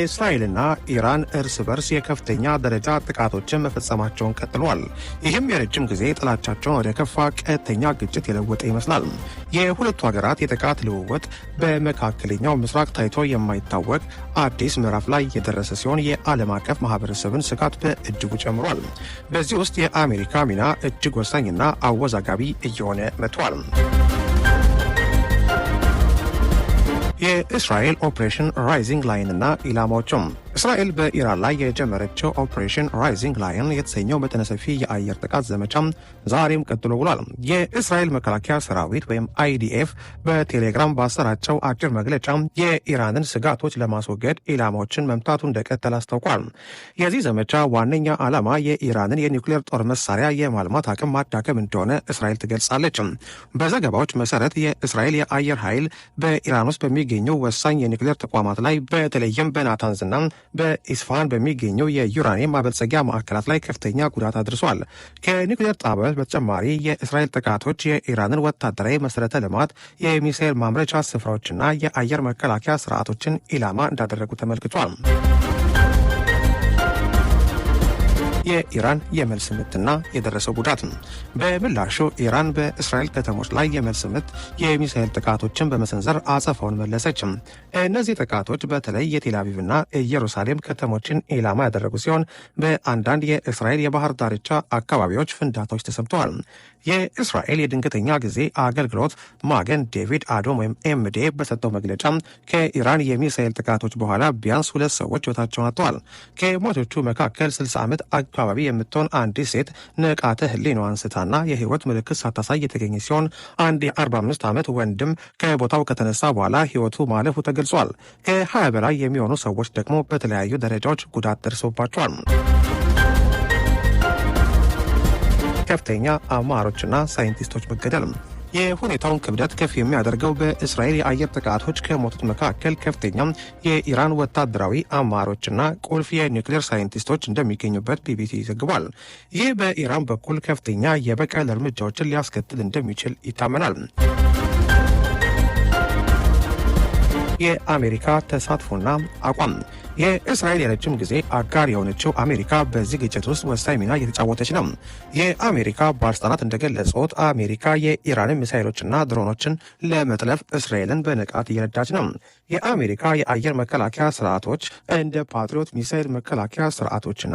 እስራኤልና ኢራን እርስ በርስ የከፍተኛ ደረጃ ጥቃቶችን መፈጸማቸውን ቀጥለዋል። ይህም የረጅም ጊዜ ጥላቻቸውን ወደ ከፋ ቀጥተኛ ግጭት የለወጠ ይመስላል። የሁለቱ ሀገራት የጥቃት ልውውጥ በመካከለኛው ምስራቅ ታይቶ የማይታወቅ አዲስ ምዕራፍ ላይ የደረሰ ሲሆን የዓለም አቀፍ ማህበረሰብን ስጋት በእጅጉ ጨምሯል። በዚህ ውስጥ የአሜሪካ ሚና እጅግ ወሳኝና አወዛጋቢ እየሆነ መጥቷል። የእስራኤል ኦፕሬሽን ራይዚንግ ላይን እና ኢላማዎቹም እስራኤል በኢራን ላይ የጀመረችው ኦፕሬሽን ራይዚንግ ላይን የተሰኘው መጠነ ሰፊ የአየር ጥቃት ዘመቻም ዛሬም ቀጥሎ ውሏል። የእስራኤል መከላከያ ሰራዊት ወይም አይዲኤፍ በቴሌግራም ባሰራጨው አጭር መግለጫ የኢራንን ስጋቶች ለማስወገድ ኢላማዎችን መምታቱ እንደቀጠለ አስታውቋል። የዚህ ዘመቻ ዋነኛ ዓላማ የኢራንን የኒውክሌር ጦር መሳሪያ የማልማት አቅም ማዳከም እንደሆነ እስራኤል ትገልጻለች። በዘገባዎች መሰረት የእስራኤል የአየር ኃይል በኢራን ውስጥ በሚገኙ ወሳኝ የኒውክሌር ተቋማት ላይ በተለይም በናታንዝና በኢስፋሃን በሚገኙ የዩራኒየም ማበልጸጊያ ማዕከላት ላይ ከፍተኛ ጉዳት አድርሷል። ከኒውክሌር ጣቢያዎች በተጨማሪ የእስራኤል ጥቃቶች የኢራንን ወታደራዊ መሰረተ ልማት፣ የሚሳኤል ማምረቻ ስፍራዎችና የአየር መከላከያ ስርዓቶችን ኢላማ እንዳደረጉ ተመልክቷል። የኢራን የመልስ ምትና የደረሰው ጉዳት በምላሹ ኢራን በእስራኤል ከተሞች ላይ የመልስ ምት የሚሳኤል ጥቃቶችን በመሰንዘር አጸፋውን መለሰች። እነዚህ ጥቃቶች በተለይ የቴል አቪቭና ኢየሩሳሌም ከተሞችን ኢላማ ያደረጉ ሲሆን በአንዳንድ የእስራኤል የባህር ዳርቻ አካባቢዎች ፍንዳታዎች ተሰምተዋል። የእስራኤል የድንገተኛ ጊዜ አገልግሎት ማገን ዴቪድ አዶም ወይም ኤምዴ በሰጠው መግለጫ ከኢራን የሚሳኤል ጥቃቶች በኋላ ቢያንስ 2 ሰዎች ሕይወታቸውን አጥተዋል። ከሟቾቹ መካከል 60 ዓመት አካባቢ የምትሆን አንዲት ሴት ንቃተ ህሊናዋን አንስታና የህይወት ምልክት ሳታሳይ የተገኘ ሲሆን አንድ የ45 ዓመት ወንድም ከቦታው ከተነሳ በኋላ ህይወቱ ማለፉ ተገልጿል። ከ20 በላይ የሚሆኑ ሰዎች ደግሞ በተለያዩ ደረጃዎች ጉዳት ደርሶባቸዋል። ከፍተኛ አመራሮችና ሳይንቲስቶች መገደል የሁኔታውን ክብደት ከፍ የሚያደርገው በእስራኤል የአየር ጥቃቶች ከሞቱት መካከል ከፍተኛ የኢራን ወታደራዊ አመራሮችና ቁልፍ የኒውክሌር ሳይንቲስቶች እንደሚገኙበት ቢቢሲ ዘግቧል። ይህ በኢራን በኩል ከፍተኛ የበቀል እርምጃዎችን ሊያስከትል እንደሚችል ይታመናል። የአሜሪካ ተሳትፎና አቋም የእስራኤል የረጅም ጊዜ አጋር የሆነችው አሜሪካ በዚህ ግጭት ውስጥ ወሳኝ ሚና እየተጫወተች ነው። የአሜሪካ ባለስልጣናት እንደገለጹት አሜሪካ የኢራንን ሚሳይሎችና ድሮኖችን ለመጥለፍ እስራኤልን በንቃት እየረዳች ነው። የአሜሪካ የአየር መከላከያ ስርዓቶች እንደ ፓትሪዮት ሚሳይል መከላከያ ስርዓቶችና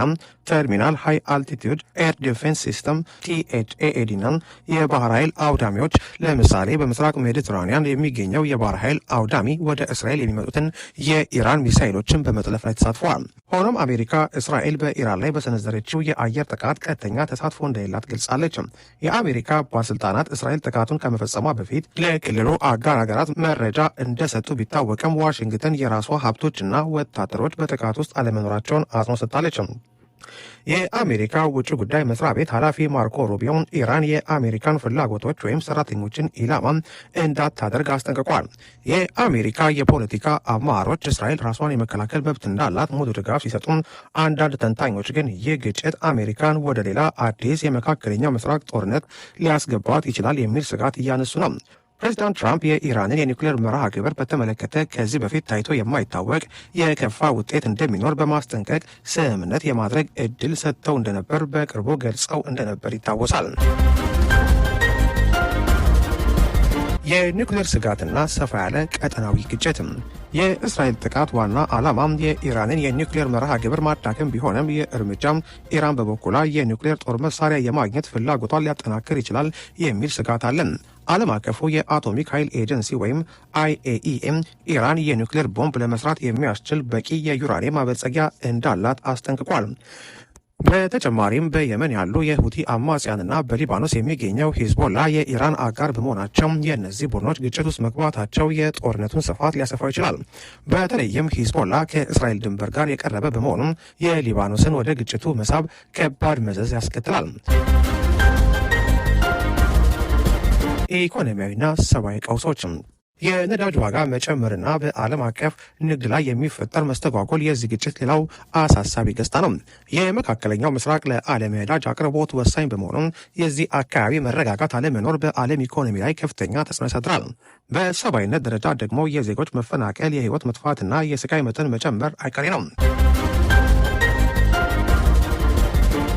ተርሚናል ሃይ አልቲቱድ ኤር ዲፌንስ ሲስተም THAAD ና የባህር ኃይል አውዳሚዎች ለምሳሌ በምስራቅ ሜዲትራኒያን የሚገኘው የባህር ኃይል አውዳሚ ወደ እስራኤል የሚመጡትን የኢራን ሚሳይሎችን በመጥለፍ ላይ ተሳትፈዋል። ሆኖም አሜሪካ እስራኤል በኢራን ላይ በሰነዘረችው የአየር ጥቃት ቀጥተኛ ተሳትፎ እንደሌላት ገልጻለች። የአሜሪካ ባለስልጣናት እስራኤል ጥቃቱን ከመፈጸሟ በፊት ለክልሉ አጋር ሀገራት መረጃ እንደሰጡ ቢታወቅም ዋሽንግተን የራሷ ሀብቶችና ወታደሮች በጥቃት ውስጥ አለመኖራቸውን አጽንኦት ሰጥታለች። የአሜሪካ ውጭ ጉዳይ መስሪያ ቤት ኃላፊ ማርኮ ሩቢዮ ኢራን የአሜሪካን ፍላጎቶች ወይም ሰራተኞችን ኢላማ እንዳታደርግ አስጠንቅቋል። የአሜሪካ የፖለቲካ አመራሮች እስራኤል ራሷን የመከላከል መብት እንዳላት ሙሉ ድጋፍ ሲሰጡም፣ አንዳንድ ተንታኞች ግን ይህ ግጭት አሜሪካን ወደ ሌላ አዲስ የመካከለኛው ምስራቅ ጦርነት ሊያስገባት ይችላል የሚል ስጋት እያነሱ ነው። ፕሬዚዳንት ትራምፕ የኢራንን የኒውክሌር መርሃ ግብር በተመለከተ ከዚህ በፊት ታይቶ የማይታወቅ የከፋ ውጤት እንደሚኖር በማስጠንቀቅ ስምምነት የማድረግ እድል ሰጥተው እንደነበር በቅርቡ ገልጸው እንደነበር ይታወሳል። የኒውክሌር ስጋትና ሰፋ ያለ ቀጠናዊ ግጭት የእስራኤል ጥቃት ዋና ዓላማም የኢራንን የኒውክሌር መርሃ ግብር ማዳከም ቢሆንም የእርምጃም ኢራን በበኩሏ የኒውክሌር ጦር መሳሪያ የማግኘት ፍላጎቷን ሊያጠናክር ይችላል የሚል ስጋት አለን። ዓለም አቀፉ የአቶሚክ ኃይል ኤጀንሲ ወይም IAEA ኢራን የኒውክሌር ቦምብ ለመስራት የሚያስችል በቂ የዩራኒየም ማበልጸጊያ እንዳላት አስጠንቅቋል። በተጨማሪም በየመን ያሉ የሁቲ አማጽያንና በሊባኖስ የሚገኘው ሂዝቦላ የኢራን አጋር በመሆናቸው የእነዚህ ቡድኖች ግጭት ውስጥ መግባታቸው የጦርነቱን ስፋት ሊያሰፋው ይችላል። በተለይም ሂዝቦላ ከእስራኤል ድንበር ጋር የቀረበ በመሆኑም የሊባኖስን ወደ ግጭቱ መሳብ ከባድ መዘዝ ያስከትላል። ኢኮኖሚያዊና ሰብአዊ ቀውሶች የነዳጅ ዋጋ መጨመርና በዓለም አቀፍ ንግድ ላይ የሚፈጠር መስተጓጎል የዚህ ግጭት ሌላው አሳሳቢ ገጽታ ነው። የመካከለኛው ምስራቅ ለዓለም የነዳጅ አቅርቦት ወሳኝ በመሆኑ የዚህ አካባቢ መረጋጋት አለመኖር በዓለም ኢኮኖሚ ላይ ከፍተኛ ተጽዕኖ ያሳድራል። በሰብአዊነት ደረጃ ደግሞ የዜጎች መፈናቀል፣ የህይወት መጥፋትና የስቃይ መጠን መጨመር አይቀሬ ነው።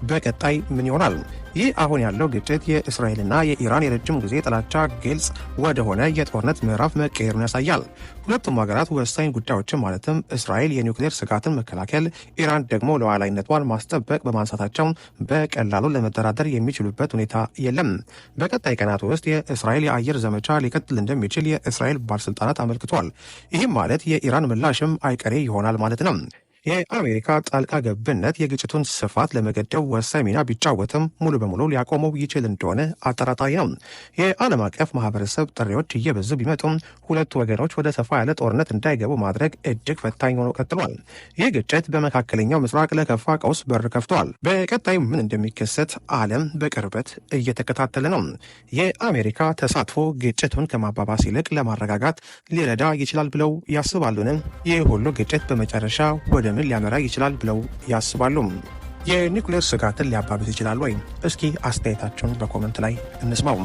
በቀጣይ ምን ይሆናል? ይህ አሁን ያለው ግጭት የእስራኤልና የኢራን የረጅም ጊዜ ጥላቻ ግልጽ ወደሆነ የጦርነት ምዕራፍ መቀየሩን ያሳያል። ሁለቱም ሀገራት ወሳኝ ጉዳዮችን ማለትም እስራኤል የኒውክሌር ስጋትን መከላከል፣ ኢራን ደግሞ ሉዓላዊነቷን ማስጠበቅ በማንሳታቸው በቀላሉ ለመደራደር የሚችሉበት ሁኔታ የለም። በቀጣይ ቀናት ውስጥ የእስራኤል የአየር ዘመቻ ሊቀጥል እንደሚችል የእስራኤል ባለስልጣናት አመልክቷል። ይህም ማለት የኢራን ምላሽም አይቀሬ ይሆናል ማለት ነው። የአሜሪካ ጣልቃ ገብነት የግጭቱን ስፋት ለመገደብ ወሳኝ ሚና ቢጫወትም ሙሉ በሙሉ ሊያቆመው ይችል እንደሆነ አጠራጣሪ ነው። የዓለም አቀፍ ማህበረሰብ ጥሪዎች እየበዙ ቢመጡም ሁለቱ ወገኖች ወደ ሰፋ ያለ ጦርነት እንዳይገቡ ማድረግ እጅግ ፈታኝ ሆኖ ቀጥሏል። ይህ ግጭት በመካከለኛው ምስራቅ ለከፋ ቀውስ በር ከፍቷል። በቀጣይ ምን እንደሚከሰት ዓለም በቅርበት እየተከታተለ ነው። የአሜሪካ ተሳትፎ ግጭቱን ከማባባስ ይልቅ ለማረጋጋት ሊረዳ ይችላል ብለው ያስባሉን? ይህ ሁሉ ግጭት በመጨረሻ ወደ ምን ሊያመራ ይችላል ብለው ያስባሉ? የኒውክሌር ስጋትን ሊያባብስ ይችላል ወይ? እስኪ አስተያየታችሁን በኮመንት ላይ እንስማው።